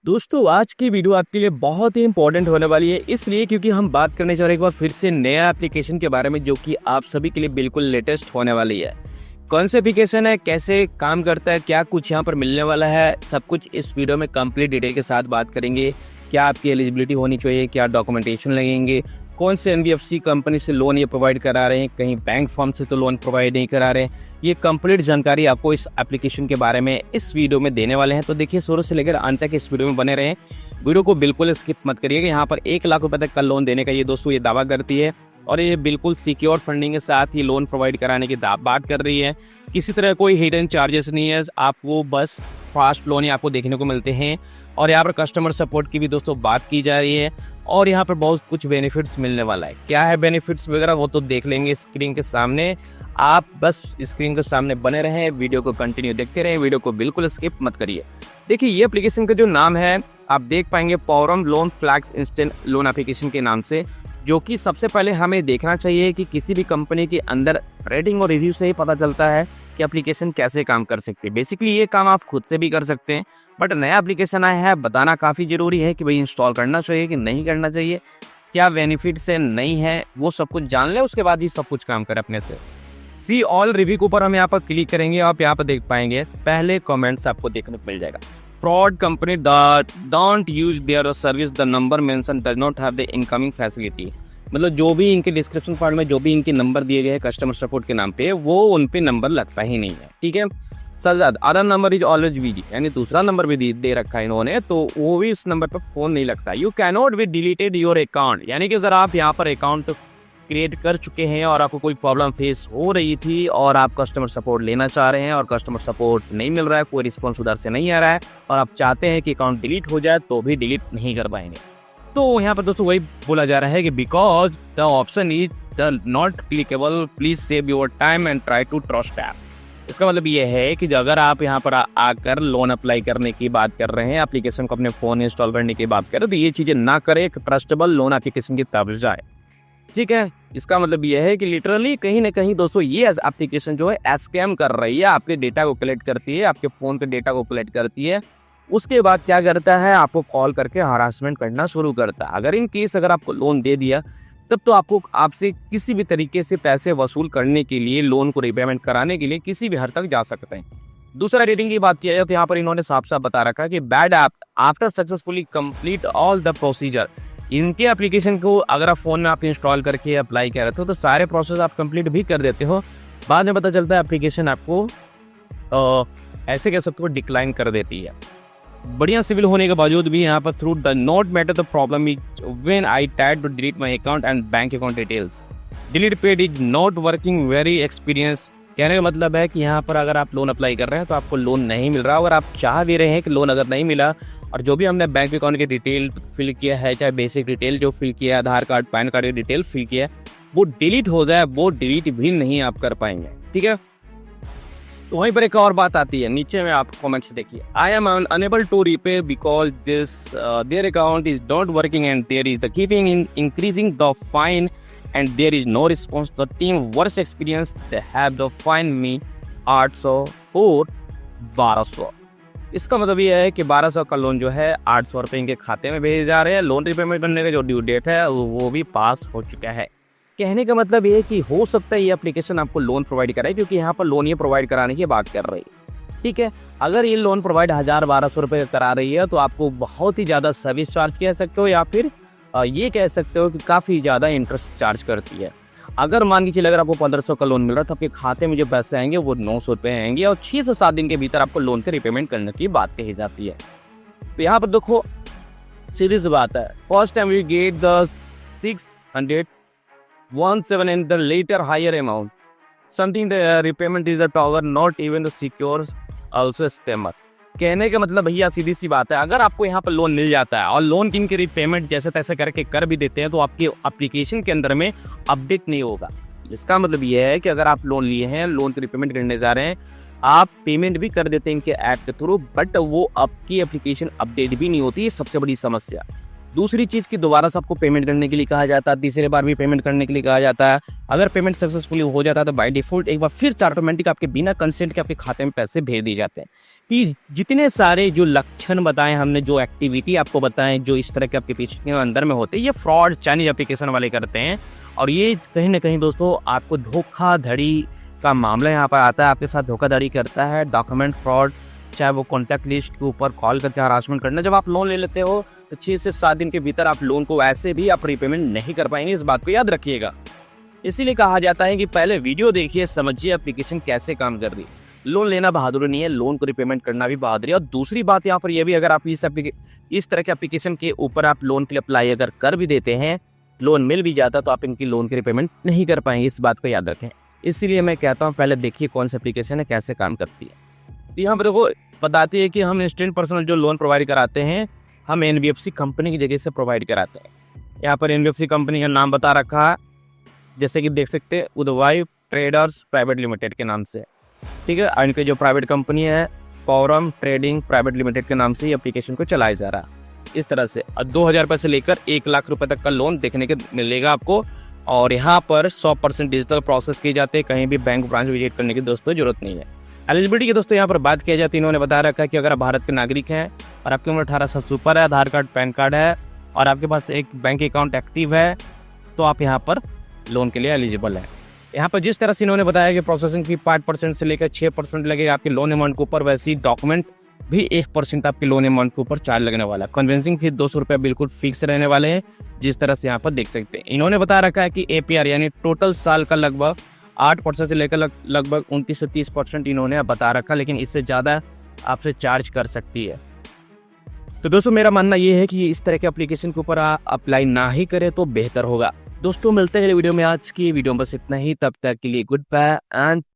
दोस्तों, आज की वीडियो आपके लिए बहुत ही इंपॉर्टेंट होने वाली है, इसलिए क्योंकि हम बात करने जा रहे हैं एक बार फिर से नया एप्लीकेशन के बारे में, जो कि आप सभी के लिए बिल्कुल लेटेस्ट होने वाली है। कौन सा एप्लीकेशन है, कैसे काम करता है, क्या कुछ यहाँ पर मिलने वाला है, सब कुछ इस वीडियो में कंप्लीट डिटेल के साथ बात करेंगे। क्या आपकी एलिजिबिलिटी होनी चाहिए, क्या डॉक्यूमेंटेशन लगेंगे, कौन से एनबीएफसी कंपनी से लोन ये प्रोवाइड करा रहे हैं, कहीं बैंक फर्म से तो लोन प्रोवाइड नहीं करा रहे हैं। ये कंप्लीट जानकारी आपको इस एप्लीकेशन के बारे में इस वीडियो में देने वाले हैं। तो देखिए, शुरू से लेकर अंत तक इस वीडियो में बने रहें। वीडियो को बिल्कुल स्किप मत करिएगा। यहाँ पर 1 लाख रुपए तक का लोन देने का ये दोस्तों ये दावा करती है, और ये बिल्कुल सिक्योर फंडिंग के साथ ये लोन प्रोवाइड कराने की बात कर रही है। किसी तरह कोई हिडन चार्जेस नहीं है, आपको बस फास्ट लोन ही आपको देखने को मिलते हैं। और यहाँ पर कस्टमर सपोर्ट की भी दोस्तों बात की जा रही है, और यहाँ पर बहुत कुछ बेनिफिट्स मिलने वाला है। क्या है बेनिफिट्स वगैरह, वो तो देख लेंगे स्क्रीन के सामने। आप बस स्क्रीन के सामने बने रहें, वीडियो को कंटिन्यू देखते रहें, वीडियो को बिल्कुल स्किप मत करिए। देखिए, ये एप्लीकेशन का जो नाम है आप देख पाएंगे, पॉवरम loan flex instant loan application के नाम से, जो कि सबसे पहले हमें देखना चाहिए कि किसी भी कंपनी के अंदर रेटिंग और रिव्यू से ही पता चलता है कि एप्लीकेशन कैसे काम कर सकती है। बेसिकली ये काम आप खुद से भी कर सकते हैं, बट नया एप्लीकेशन आया है, बताना काफ़ी ज़रूरी है कि भाई इंस्टॉल करना चाहिए कि नहीं करना चाहिए, क्या बेनिफिट्स है नहीं है, वो सब कुछ जान लें, उसके बाद ही सब कुछ काम करें अपने से। सी ऑल रिव्यू के ऊपर हम यहाँ पर क्लिक करेंगे, आप यहाँ पर देख पाएंगे पहले कमेंट्स आपको देखने को मिल जाएगा। Fraud company don't use their service, the number mention does not have the incoming facility. मतलब जो भी इनके डिस्क्रिप्शन पार्ट में जो भी इनके नंबर दिए गए हैं कस्टमर सपोर्ट के नाम पे, वो उन पे नंबर लगता ही नहीं है। ठीक है, Sajjad other number is always busy, यानी दूसरा नंबर भी दे रखा है इन्होंने, तो वो भी इस नंबर पर फोन नहीं लगता। You can not be deleted your account, यानी कि अगर आप यहाँ पर अकाउंट क्रिएट कर चुके हैं और आपको कोई प्रॉब्लम फेस हो रही थी और आप कस्टमर सपोर्ट लेना चाह रहे हैं और कस्टमर सपोर्ट नहीं मिल रहा है, कोई रिस्पॉन्स उधर से नहीं आ रहा है, और आप चाहते हैं कि अकाउंट डिलीट हो जाए, तो भी डिलीट नहीं कर पाएंगे। तो यहाँ पर दोस्तों वही बोला जा रहा है कि because the option is the not clickable, please save your time and try to trust app. इसका मतलब ये है कि अगर आप यहाँ पर आकर लोन अप्लाई करने की बात कर रहे हैं, एप्लीकेशन को अपने फ़ोन इंस्टॉल करने की बात करें, तो ये चीज़ें ना करें, एक ट्रस्टेबल लोन एप्लीकेशन की तरफ जाए। ठीक है, इसका मतलब ये है कि लिटरली कहीं ना कहीं दोस्तों ये एप्लीकेशन जो है स्कैम कर रही है, आपके डेटा को कलेक्ट करती है, आपके फ़ोन के डेटा को कलेक्ट करती है। उसके बाद क्या करता है, आपको कॉल करके हरासमेंट करना शुरू करता है। अगर इन केस अगर आपको लोन दे दिया, तब तो आपको आपसे किसी भी तरीके से पैसे वसूल करने के लिए, लोन को रिपेमेंट कराने के लिए किसी भी हद तक जा सकते हैं। दूसरा रेटिंग की बात किया जाए तो यहाँ पर इन्होंने साफ साफ बता रखा है कि bad app after successfully complete all the procedure. इनके एप्लीकेशन को अगर आप फ़ोन में आप इंस्टॉल करके अप्लाई कर रहे हो तो सारे प्रोसेस आप कंप्लीट भी कर देते हो, बाद में पता चलता है एप्लीकेशन आपको ऐसे कह सकते हो डिक्लाइन कर देती है। बढ़िया सिविल होने के बावजूद भी यहाँ पर through the not matter the problem is when I tried to delete my account and bank account details, delete paid is not working very experience. कहने का मतलब है कि यहाँ पर अगर आप लोन अप्लाई कर रहे हैं तो आपको लोन नहीं मिल रहा, अगर आप चाह भी रहे हैं कि लोन अगर नहीं मिला, और जो भी हमने बैंक अकाउंट की डिटेल फिल किया है, चाहे बेसिक डिटेल जो फिल किया है, आधार कार्ड पैन कार्ड की डिटेल फिल किया है, वो डिलीट हो जाए, वो डिलीट भी नहीं आप कर पाएंगे। ठीक है, तो वहीं पर एक और बात आती है, नीचे में आप कमेंट्स देखिए, I am unable to repay because this their account is not working and there is the keeping in increasing the fine and there is no response, the team worst experience, they have the fine me 800 for 1200। इसका मतलब ये है कि 1200 का loan जो है 800 रुपये इनके खाते में भेजे जा रहे हैं। लोन रिपेमेंट करने का जो ड्यू डेट है वो भी पास हो चुका है। कहने का मतलब ये है कि हो सकता है ये एप्लीकेशन आपको लोन प्रोवाइड कराए, क्योंकि यहाँ पर लोन ये प्रोवाइड कराने की बात कर रही है। ठीक है, अगर ये लोन प्रोवाइड 1000-1200 रुपये करा रही है तो आपको बहुत ही ज़्यादा सर्विस चार्ज कह सकते हो, या फिर ये कह सकते हो कि काफ़ी ज़्यादा इंटरेस्ट चार्ज करती है। अगर मान के चलिए अगर आपको 1500 का लोन मिल रहा है तो आपके खाते में जो पैसे आएंगे वो 900 रुपये आएंगे, और 6 से 7 दिन के भीतर आपको लोन के रिपेमेंट करने की बात कही जाती है। तो यहाँ पर देखो सीरीज बात है, first time we get the 617 and the later higher amount, something the repayment is a tower, not even the secure also scammer। कहने का मतलब भैया सीधी सी बात है, अगर आपको यहाँ पर लोन मिल जाता है और लोन की इनकी रिपेमेंट जैसे तैसे करके कर भी देते हैं, तो आपके एप्लीकेशन के अंदर में अपडेट नहीं होगा। इसका मतलब ये है कि अगर आप लोन लिए हैं, लोन की रिपेमेंट करने जा रहे हैं, आप पेमेंट भी कर देते हैं इनके ऐप के थ्रू, बट वो आपकी एप्लीकेशन अपडेट भी नहीं होती है, सबसे बड़ी समस्या। दूसरी चीज़ की दोबारा से आपको पेमेंट करने के लिए कहा जाता है, तीसरे बार भी पेमेंट करने के लिए कहा जाता है। अगर पेमेंट सक्सेसफुली हो जाता है तो बाय डिफ़ॉल्ट एक बार फिर से ऑटोमेटिक आपके बिना कंसेंट के आपके खाते में पैसे भेज दिए जाते हैं। कि जितने सारे जो लक्षण बताएँ हमने, जो एक्टिविटी आपको बताएँ, जो इस तरह के आपके पीछे के अंदर में होते हैं, ये फ्रॉड चाइनीज़ एप्लीकेशन वाले करते हैं। और ये कहीं न कहीं दोस्तों आपको धोखाधड़ी का मामला यहाँ पर आता है, आपके साथ धोखाधड़ी करता है, डॉक्यूमेंट फ्रॉड, चाहे वो कॉन्टैक्ट लिस्ट के ऊपर कॉल करके हरासमेंट करना। जब आप लोन ले लेते हो तो 6 से 7 दिन के भीतर आप लोन को वैसे भी आप रीपेमेंट नहीं कर पाएंगे, इस बात को याद रखिएगा। इसीलिए कहा जाता है कि पहले वीडियो देखिए, समझिए एप्लीकेशन कैसे काम कर रही है। लोन लेना बहादुरी नहीं है, लोन को रीपेमेंट करना भी बहादुरी है। और दूसरी बात यहाँ पर यह भी, अगर आप इस तरह के एप्लीकेशन के ऊपर आप लोन के लिए अप्लाई अगर कर भी देते हैं, लोन मिल भी जाता तो आप इनकी लोन की रीपेमेंट नहीं कर पाएंगे, इस बात को याद रखें। इसीलिए मैं कहता हूँ पहले देखिए कौन सी एप्लीकेशन है, कैसे काम करती है। यहाँ पर देखो बताती है कि हम इंस्टेंट पर्सनल जो लोन प्रोवाइड कराते हैं, हम एनबीएफसी कंपनी की जगह से प्रोवाइड कराते हैं। यहाँ पर एनबीएफसी कंपनी का नाम बता रखा है, जैसे कि देख सकते हैं उदवाई ट्रेडर्स प्राइवेट लिमिटेड के नाम से, ठीक है। और इनके जो प्राइवेट कंपनी है पॉरम ट्रेडिंग प्राइवेट लिमिटेड के नाम से ये एप्लीकेशन को चलाया जा रहा है इस तरह से। 2000 रुपये से लेकर 1 लाख रुपए तक का लोन देखने के मिलेगा आपको। और यहाँ पर 100% डिजिटल प्रोसेस किए जाते हैं, कहीं भी बैंक ब्रांच विजिट करने की दोस्तों जरूरत नहीं है। एलिजिबिलिटी की दोस्तों यहाँ पर बात किया जाती है, इन्होंने बता रखा है कि अगर आप भारत के नागरिक हैं और आपकी उम्र 18 साल से ऊपर है, आधार कार्ड पैन कार्ड है और आपके पास एक बैंक अकाउंट एक्टिव है, तो आप यहाँ पर लोन के लिए एलिजिबल है। यहाँ पर जिस तरह से इन्होंने बताया कि प्रोसेसिंग फी 5% से लेकर 6% लगेगा आपके लोन अमाउंट के ऊपर, वैसे ही डॉक्यूमेंट भी 1% आपके लोन अमाउंट के ऊपर चार्ज लगने वाला है। कन्वेंसिंग फी 200 रुपये बिल्कुल फिक्स रहने वाले हैं, जिस तरह से यहाँ पर देख सकते हैं। इन्होंने बता रखा है कि APR यानी टोटल साल का लगभग 8% से लेकर लगभग 29 से 30% इन्होंने बता रखा, लेकिन इससे ज़्यादा आपसे चार्ज कर सकती है। तो दोस्तों मेरा मानना ये है कि इस तरह के एप्लीकेशन के ऊपर आप अप्लाई ना ही करें तो बेहतर होगा। दोस्तों मिलते हैं वीडियो में, आज की वीडियो में बस इतना ही, तब तक के लिए गुड बाय एंड